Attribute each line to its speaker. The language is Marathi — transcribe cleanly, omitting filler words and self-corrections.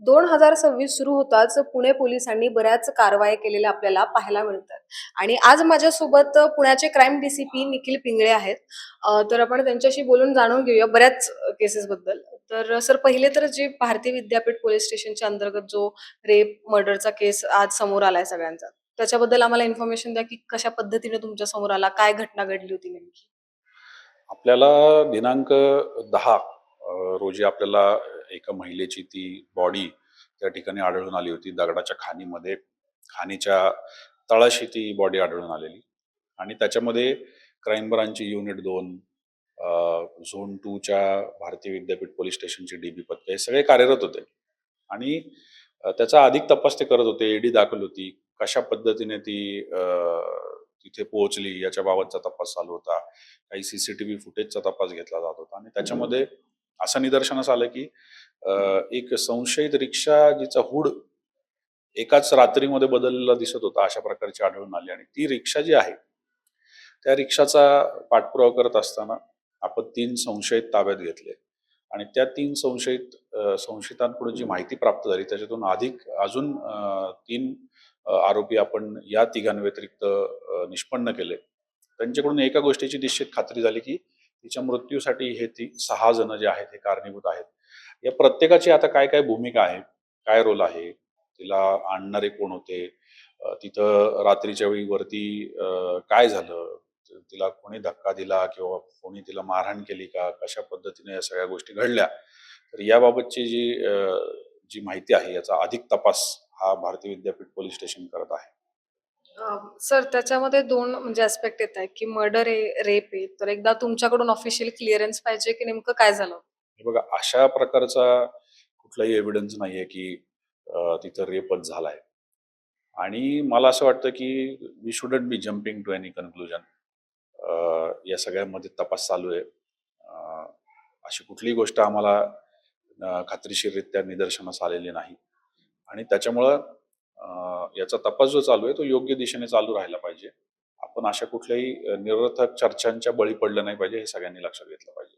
Speaker 1: 2026 सुरू होताच पुणे पोलिसांनी बऱ्याच कारवाया केलेल्या आपल्याला पाहायला मिळतात आणि आज माझ्यासोबत पुण्याचे क्राईम डीसीपी निखिल पिंगळे आहेत. तर आपण त्यांच्याशी बोलून जाणून घेऊया बऱ्याच केसेसबद्दल. तर सर, पहिले तर जे भारतीय विद्यापीठ पोलीस स्टेशनच्या अंतर्गत जो रेप मर्डरचा केस आज समोर आलाय सगळ्यांचा, त्याच्याबद्दल आम्हाला इन्फॉर्मेशन द्या की कशा पद्धतीने तुमच्या समोर आला, काय घटना घडली होती नेमकी?
Speaker 2: आपल्याला दिनांक 10 रोजी आपल्याला एका महिलेची ती बॉडी त्या ठिकाणी आढळून आली होती. दगडाच्या खाणीमध्ये, खाणीच्या तळाशी ती बॉडी आढळून आलेली आणि त्याच्यामध्ये क्राईम ब्रांचची युनिट 2, झोन 2 च्या भारतीय विद्यापीठ पोलीस स्टेशनचे डी-बी पथक हे सगळे कार्यरत होते आणि त्याचा अधिक तपास ते करत होते. ईडी दाखल होती. कशा पद्धतीने ती तिथे पोहोचली याच्याबाबतचा तपास चालू होता. काही सीसीटीव्ही फुटेजचा तपास घेतला जात होता आणि त्याच्यामध्ये असं निदर्शनास आलं की एक संशयित रिक्षा जिचा हुड एकाच रात्रीमध्ये बदललेला दिसत होता अशा प्रकारची आढळून आली आणि ती रिक्षा जी आहे त्या रिक्षाचा पाठपुरावा करत असताना आपण 3 संशयित ताब्यात घेतले आणि त्या 3 संशयितांकडून जी माहिती प्राप्त झाली त्याच्यातून अजून 3 आरोपी आपण या तिघांव्यतिरिक्त निष्पन्न केले. त्यांच्याकडून एका गोष्टीची निश्चित खात्री झाली की तिच्या मृत्यूसाठी हे 6 जण जे आहेत हे कारणीभूत आहेत. या प्रत्येकाची आता काय काय भूमिका आहे, काय रोल आहे, तिला आणणारे कोण होते, तिथं रात्रीच्या वेळी वरती काय झालं, तिला कोणी धक्का दिला किंवा कोणी तिला मारहाण केली का, कशा पद्धतीने या सगळ्या गोष्टी घडल्या, तर याबाबतची जी माहिती आहे याचा अधिक तपास हा भारतीय विद्यापीठ पोलीस स्टेशन करत आहे.
Speaker 1: सर, त्याच्यामध्ये 2 म्हणजे ॲस्पेक्ट येतायत की मर्डर आहे, रेप आहे. तर एकदा तुमच्याकडून ऑफिशियल क्लिअरन्स पाहिजे की नेमकं काय झालं?
Speaker 2: हे बघा, अशा प्रकारचा कुठलाही एव्हिडन्स नाहीये की तिथं रेपच झालाय आणि मला असं वाटतं की we shouldn't be jumping to any conclusion. या सगळ्यामध्ये तपास चालू आहे. अशी कुठलीही गोष्ट आम्हाला खात्रीशीररित्या निदर्शनास आलेली नाही आणि त्याच्यामुळं याचा तपास जो चालू आहे तो योग्य दिशेने चालू राहायला पाहिजे. आपण अशा कुठल्याही निरर्थक चर्चांच्या बळी पडलं नाही पाहिजे, हे सगळ्यांनी लक्षात घेतलं पाहिजे.